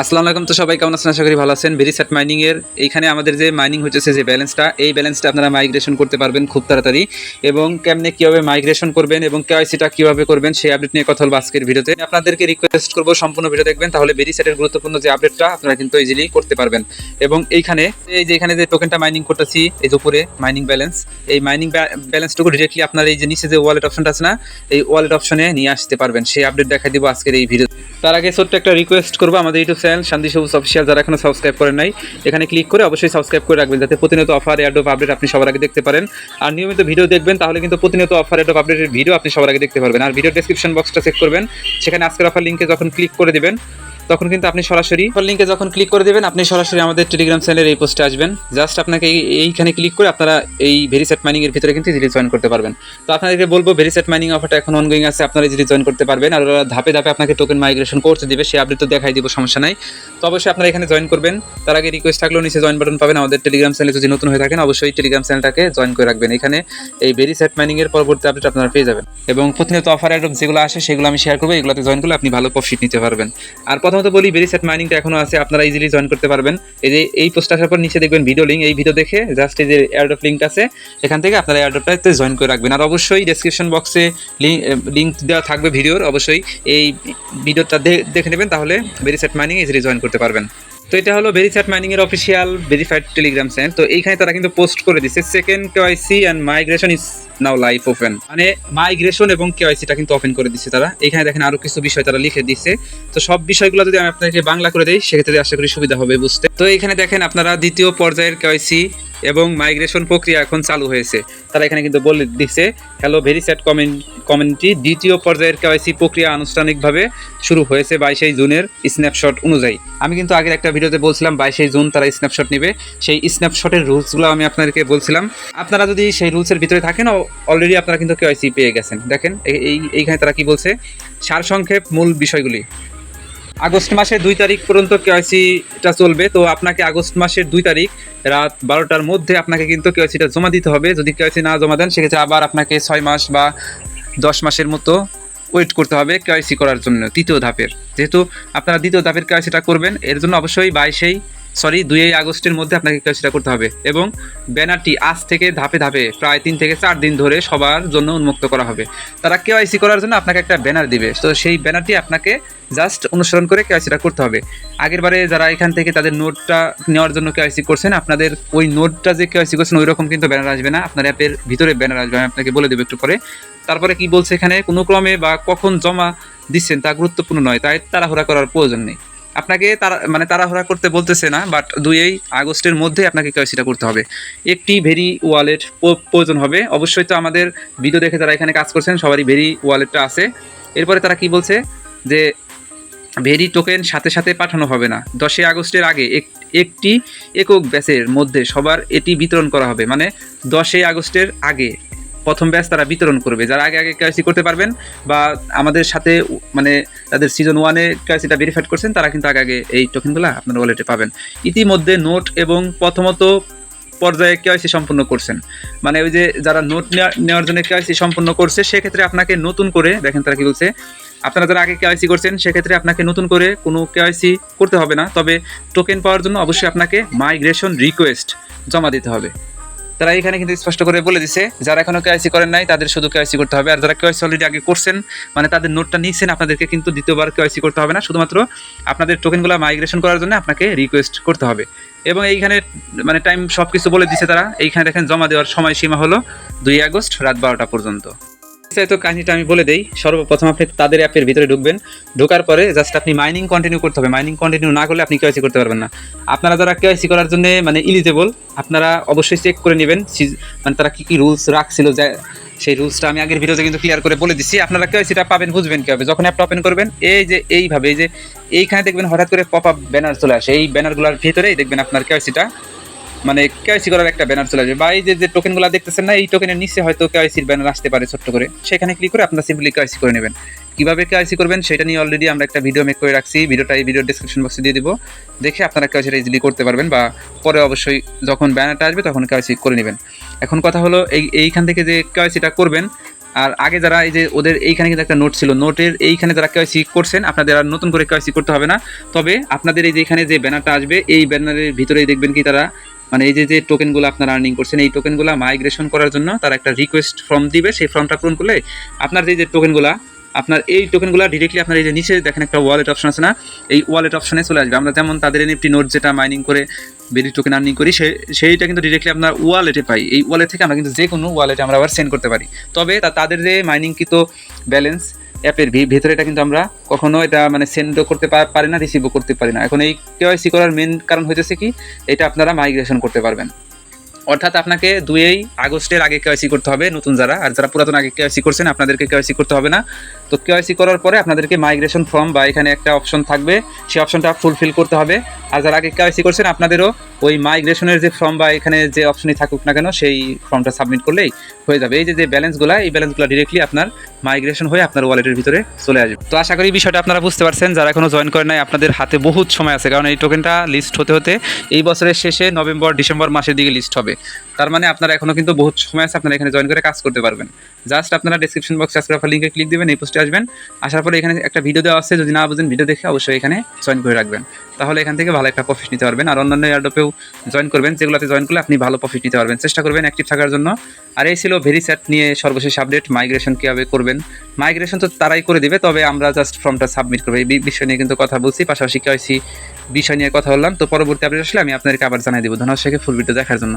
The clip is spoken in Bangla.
আসসালামু আলাইকুম। তো সবাই কেমন আছেন? আশা করি ভালো আছেন। ভেরিস্যাট মাইনিং এর এইখানে আমাদের যে মাইনিং হচ্ছে যে ব্যালেন্সটা, এই ব্যালেন্সটা আপনারা মাইগ্রেশন করতে পারবেন খুব তাড়াতাড়ি। এবং কেমনে কীভাবে মাইগ্রেশন করবেন এবং কেওয়াইসিটা কীভাবে করবেন সেই আপডেট নিয়ে কথা বলবো আজকের ভিডিওতে। আপনাদেরকে রিকোয়েস্ট করবো সম্পূর্ণ ভিডিও দেখবেন, তাহলে ভেরিস্যাটের গুরুত্বপূর্ণ যে আপডেটটা আপনারা কিন্তু ইজিলি করতে পারবেন। এবং এইখানে এই যে এখানে যে টোকেনটা মাইনিং করতেছি, এই যে উপরে মাইনিং ব্যালেন্স, এই মাইনিং ব্যালেন্সটুকু ডিরেক্টলি আপনার এই যে নিচে যে ওয়ালেট অপশনটা আছে না, এই ওয়ালেট অপশনে নিয়ে আসতে পারবেন। সেই আপডেট দেখাই দিব আজকের এই ভিডিও। তার আগে ছোট্ট একটা রিকোয়েস্ট করবো, আমাদের ইউটিউব চ্যানেল শান্তি সবুজ অফিসিয়াল যারা এখনো সাবস্ক্রাইব করেন নাই, এখানে ক্লিক করে অবশ্যই সাবস্ক্রাইব করে রাখবেন, যাতে প্রতিনিয়ত অফার এয়ারড্রপ আপডেট আপনি সবার আগে দেখতে পারেন। আর নিয়মিত ভিডিও দেখবেন, তাহলে কিন্তু প্রতিনিয়ত অফার এয়ারড্রপ আপডেটের ভিডিও আপনি সবার আগে দেখতে পারবেন। আর ভিডিও ডেসক্রিপশন বক্সটা চেক করবেন, সেখানে আজকের অফার লিঙ্কে যখন ক্লিক করে দেবেন তখন কিন্তু আপনি সরাসরি লিঙ্কে যখন ক্লিক করে দেবেন আপনি সরাসরি আমাদের টেলিগ্রাম চ্যানেলের এই পোস্টে আসবেন। জাস্ট আপনাকে এইখানে ক্লিক করে আপনারা এই ভেরিস্যাট মাইনিংয়ের ভিতরে কিন্তু ইজিলি জয়েন করতে পারবেন। তো আপনাদেরকে বলবো, ভেরিস্যাট মাইনিং অফারটা এখন অনগোয়িং আছে, আপনারা ইজিলি জয়েন করতে পারবেন। আর ওরা ধাপে ধাপে আপনাকে টোকেন মাইগ্রেশন করতে দিবে, সেই আপডেট তো দেখাই দিব, সমস্যা নাই। তো অবশ্যই আপনারা এখানে জয়েন করবেন। তার আগে রিকোয়েস্ট থাকলেও নিচে জয়েন বাটন পাবেন। আমাদের টেলিগ্রাম চ্যানেলে যদি নতুন হয়ে থাকেন অবশ্যই টেলিগ্রাম চ্যানেলটাকে জয়েন করে রাখবেন। এখানে এই ভেরিস্যাট মাইনিংয়ের পরবর্তী আপডেট আপনারা পেয়ে যাবেন। এবং প্রতিনিয়ত অফার এয়ারড্রপ যেগুলো আসে সেগুলো আমি শেয়ার করবো, এগুলোতে জয়েন করলে আপনি ভালো প্রফিট নিতে পারবেন। আর প্রথমত বলি, ভেরিস্যাট মাইনিংটা এখনো আছে, আপনারা ইজিলি জয়েন করতে পারবেন। এই যে এই পোস্ট আসার পর নিচে দেখবেন ভিডিও লিঙ্ক, এই ভিডিও দেখে জাস্ট এই যে এয়ারড্রপ লিঙ্ক আছে এখান থেকে আপনারা এয়ারড্রপটাতে জয়েন করে রাখবেন। আর অবশ্যই ডেসক্রিপশন বক্সে লিঙ্ক দেওয়া থাকবে ভিডিওর, অবশ্যই এই ভিডিওটা দেখে নেবেন, তাহলে ভেরিস্যাট মাইনিং ইজিলি জয়েন করতে পারবেন। তো এটা হলো ভেরিস্যাট মাইনিং এর অফিসিয়াল ভেরিফাইড টেলিগ্রাম চ্যানেল। তো এইখানে তারা কিন্তু পোস্ট করে দিচ্ছে, second KYC and migration is now live open, মানে মাইগ্রেশন এবং কেওয়াইসিটা কিন্তু ওপেন করে দিচ্ছে তারা। এখানে দেখেন আরো কিছু বিষয় তারা লিখে দিচ্ছে। তো সব বিষয়গুলো যদি আমি আপনাকে বাংলা করে দেই সেক্ষেত্রে আশা করি সুবিধা হবে বুঝতে। তো এখানে দেখেন আপনারা দ্বিতীয় পর্যায়ের কেওয়াইসি এবং মাইগ্রেশন প্রক্রিয়া এখন চালু হয়েছে। তারা এখানে কিন্তু বলে দিচ্ছে, হ্যালো ভেরিস্যাট কমিউনিটি, দ্বিতীয় পর্যায়ের কেওয়াইসি প্রক্রিয়া আনুষ্ঠানিকভাবে শুরু হয়েছে 22 জুনের স্ন্যাপশট অনুযায়ী। আমি কিন্তু আগের একটা ভিডিওতে বলছিলাম 22 জুন তারা স্ন্যাপশট নেবে, সেই স্ন্যাপশটের রুলসগুলো আমি আপনাদেরকে বলছিলাম। আপনারা যদি সেই রুলসের ভিতরে থাকেন অলরেডি আপনারা কিন্তু কেওয়াইসি পেয়ে গেছেন। দেখেন এইখানে তারা কি বলছে, সারসংক্ষেপ মূল বিষয়গুলি। আগস্ট মাসের 2 তারিখ পর্যন্ত কেওয়াইসিটা চলবে। তো আপনাকে আগস্ট মাসের 2 তারিখ রাত 12টার মধ্যে আপনাকে কিন্তু কেওয়াইসিটা জমা দিতে হবে। যদি কেওয়াইসি না জমা দেন সেক্ষেত্রে আবার আপনাকে 6 মাস বা 10 মাসের মতো ওয়েট করতে হবে কেওয়াইসি করার জন্য তৃতীয় ধাপের। যেহেতু আপনারা দ্বিতীয় ধাপের কেওয়াইসিটা করবেন, এর জন্য অবশ্যই 2 আগস্টের মধ্যে আপনাকে কেওয়াইসিটা করতে হবে। এবং ব্যানারটি আজ থেকে ধাপে ধাপে প্রায় 3 থেকে 4 দিন ধরে সবার জন্য উন্মুক্ত করা হবে। তারা কেওয়াইসি করার জন্য আপনাকে একটা ব্যানার দিবে, তো সেই ব্যানারটি আপনাকে জাস্ট অনুসরণ করে কেওয়াইসিটা করতে হবে। আগেরবারে যারা এখান থেকে তাদের নোটটা নেওয়ার জন্য কেওয়াইসি করছেন, আপনাদের ওই নোটটা যে কেওয়াইসি করছেন ওই রকম কিন্তু ব্যানার আসবে না, আপনার অ্যাপের ভিতরে ব্যানার আসবে, আমি আপনাকে বলে দেবো একটু পরে। তারপরে কি বলছে এখানে, কোনো ক্রমে বা কখন জমা দিচ্ছেন তা গুরুত্বপূর্ণ নয়, তাই তাড়াহুড়া করার প্রয়োজন নেই। আপনাকে তাড়াহুড়া করতে বলতেছে না, বাট 2 আগস্টের মধ্যে আপনাকে কেওয়াইসিটা করতে হবে। একটি ভেরি ওয়ালেট প্রয়োজন হবে অবশ্যই। তো আমাদের ভিডিও দেখে যারা এখানে কাজ করছেন সবারই ভেরি ওয়ালেটটা আছে। এরপরে তারা কি বলছে যে ভেরি টোকেন সাথে সাথে পাঠানো হবে না, 10 আগস্টের আগে একটি একক ব্যাচের মধ্যে সবার এটি বিতরণ করা হবে। মানে 10 আগস্টের আগে প্রথম ব্যাচ তারা বিতরণ করবে, যারা আগে আগে কেওয়াইসি করতে পারবেন বা আমাদের সাথে মানে তাদের সিজন 1-এ কেওয়াইসিটা ভেরিফাইড করছেন, তারা কিন্তু আগে আগে এই টোকেনগুলো আপনার ওয়ালেটে পাবেন। ইতিমধ্যে নোট এবং প্রথমত পর্যায়ে কেওয়াইসি সম্পূর্ণ করছেন, মানে ওই যে যারা নোট নেওয়ার জন্য কেওয়াইসি সম্পূর্ণ করছে সেক্ষেত্রে আপনাকে নতুন করে, দেখেন তারা কি বলছে, আপনারা যারা আগে কেওয়াইসি করছেন সেক্ষেত্রে আপনাকে নতুন করে কোনো কেওয়াইসি করতে হবে না, তবে টোকেন পাওয়ার জন্য অবশ্যই আপনাকে মাইগ্রেশন রিকোয়েস্ট জমা দিতে হবে। তারা এখানে কিন্তু স্পষ্ট করে বলে দিচ্ছে, যারা এখনও কেওয়াইসি করেন নাই তাদের শুধু কেওয়াইসি করতে হবে। আর যারা কেওয়াইসি অলরেডি আগে করছেন, মানে তাদের নোটটা নিচ্ছেন, আপনাদেরকে কিন্তু দ্বিতীয়বার কেওয়াইসি করতে হবে না, শুধুমাত্র আপনাদের টোকেনগুলো মাইগ্রেশন করার জন্য আপনাকে রিকোয়েস্ট করতে হবে। এবং এইখানে মানে টাইম সব কিছু বলে দিচ্ছে তারা। এইখানে দেখেন জমা দেওয়ার সময়সীমা হলো 2 আগস্ট রাত 12টা পর্যন্ত। তো কাহিনিটা আমি বলে দেই, সর্বপ্রথম আপনি তাদের অ্যাপের ভিতরে ঢুকবেন, ঢোকার পরে জাস্ট আপনি মাইনিং কন্টিনিউ করতে হবে। মাইনিং কন্টিনিউ না করলে আপনি কেওয়াইসি করতে পারবেন না। আপনারা যারা কেওয়াইসি করার জন্য মানে ইলিজেবল, আপনারা অবশ্যই চেক করে নেবেন মানে তারা কী রুলস রাখছিল, যে সেই রুলসটা আমি আগের ভিডিওতে কিন্তু ক্লিয়ার করে বলে দিচ্ছি। আপনারা কেওয়াইসিটা পাবেন বুঝবেন কীভাবে, যখন অ্যাপটা ওপেন করবেন এই যে এইভাবে, এই যে এইখানে দেখবেন হঠাৎ করে পপ আপ ব্যানার চলে আসে, এই ব্যানারগুলোর ভিতরেই দেখবেন আপনার কেওয়াইসিটা মানে কেওয়াইসি করার একটা ব্যানার চলে আসবে, বা এই যে টোকেনগুলো দেখতেছেন না, এই টোকেনের নিচে হয়তো কেওয়াইসির ব্যানার আসতে পারে ছোট্ট করে, সেখানে ক্লিক করে আপনারা সিম্পলি কেওয়াইসি করে নেবেন। কীভাবে কেওয়াইসি করবেন সেটা নিয়ে অলরেডি আমরা একটা ভিডিও মেক করে রাখছি, ভিডিওটা এই ভিডিওর ডিসক্রিপশন বক্সে দিয়ে দিব, দেখে আপনারা কেওয়াইসিটা ইজিলি করতে পারবেন, বা পরে অবশ্যই যখন ব্যানারটা আসবে তখন কেওয়াইসি করে নেবেন। এখন কথা হলো এইখান থেকে যে কেওয়াইসিটা করবেন আর আগে যারা এই যে ওদের এইখানে কিন্তু একটা নোট ছিল, নোটের এইখানে যারা কেওয়াইসি করছেন আপনাদের আর নতুন করে কেওয়াইসি করতে হবে না। তবে আপনাদের এই যে এখানে যে ব্যানারটা আসবে এই ব্যানারের ভিতরেই দেখবেন কি তারা মানে এই যে টোকেনগুলো আপনারা আর্নিং করছেন এই টোকেনগুলো মাইগ্রেশন করার জন্য তারা একটা রিকোয়েস্ট ফর্ম দিবে। সেই ফর্মটা পূরণ করলে আপনার যে টোকেনগুলো আপনার এই টোকেনগুলো ডিরেক্টলি আপনার এই যে নিচে দেখেন একটা ওয়ালেট অপশন আছে না, এই ওয়ালেট অপশনে চলে আসবে। আমরা যেমন তাদের এনএফটি নোট যেটা মাইনিং করে বেরি টোকেন আর্নিং করি সেইটা কিন্তু ডিরেক্টলি আপনার ওয়ালেটে পাই। এই ওয়ালেট থেকে আমরা কিন্তু যে কোনো ওয়ালেটে আমরা আবার সেন্ড করতে পারি। তবে তাদের যে মাইনিংকৃত ব্যালেন্স অ্যাপের ভিতরে এটা কিন্তু আমরা কখনো এটা মানে সেন্ডও করতে পারি না, রিসিভও করতে পারি না। এখন এই কেওয়াইসি করার মেন কারণ হইতেছে কি, এটা আপনারা মাইগ্রেশন করতে পারবেন। অর্থাৎ আপনাকে 2 আগস্টের আগে কেওয়াইসি করতে হবে নতুন যারা, আর যারা পুরাতন আগে কেওয়াইসি করছেন আপনাদেরকে কেওয়াইসি করতে হবে না। তো কেওয়াইসি করার পরে আপনাদেরকে মাইগ্রেশন ফর্ম বা এখানে একটা অপশন থাকবে সেই অপশনটা ফুলফিল করতে হবে। আর যারা আগে কেওয়াইসি করছেন আপনাদেরও ওই মাইগ্রেশনের যে ফর্ম বা এখানে যে অপশনই থাকুক না কেন সেই ফর্মটা সাবমিট করলেই হয়ে যাবে। এই যে ব্যালেন্সগুলো এই ব্যালেন্সগুলো ডিরেক্টলি আপনার মাইগ্রেশন হয়ে আপনার ওয়ালেটের ভিতরে চলে আসবে। তো আশা করি বিষয়টা আপনারা বুঝতে পারছেন। যারা এখনো জয়েন করেন নাই আপনাদের হাতে বহুত সময় আছে, কারণ এই টোকেনটা লিস্ট হতে হতে এই বছরের শেষে নভেম্বর ডিসেম্বর মাসের দিকে লিস্ট হবে। তার মানে আপনারা এখনও কিন্তু বহুত সময় আছে, আপনারা এখানে জয়েন করে কাজ করতে পারবেন। জাস্ট আপনারা ডেসক্রিপশন বক্সে আজকের অফার লিঙ্কে ক্লিক দেবেন, এই পোস্টে আসবেন। আসার পরে এখানে একটা ভিডিও দেওয়া আছে, যদি না বুঝেন ভিডিও দেখে অবশ্যই এখানে জয়েন করে রাখবেন, তাহলে এখান থেকে ভালো একটা প্রফিট নিতে পারবেন। আর অন্যান্য এয়ারড্রপেও জয়েন করবেন, যেগুলোতে জয়েন করলে আপনি ভালো প্রফিট নিতে পারবেন। চেষ্টা করবেন অ্যাক্টিভ থাকার জন্য। আর এই ছিল ভেরিস্যাট নিয়ে সর্বশেষ আপডেট। মাইগ্রেশন কীভাবে করবেন, মাইগ্রেশন তো তারাই করে দিবে, তবে আমরা জাস্ট ফর্মটা সাবমিট করবো এই বিষয় নিয়ে কিন্তু কথা বলছি, পাশাপাশি কেওয়াইসি বিষয় নিয়ে কথা বললাম। তো পরবর্তী আপডেট আসলে আমি আপনাদেরকে আবার জানাই দেবো। ধন্যবাদ সবাইকে ফুল ভিডিও দেখার জন্য।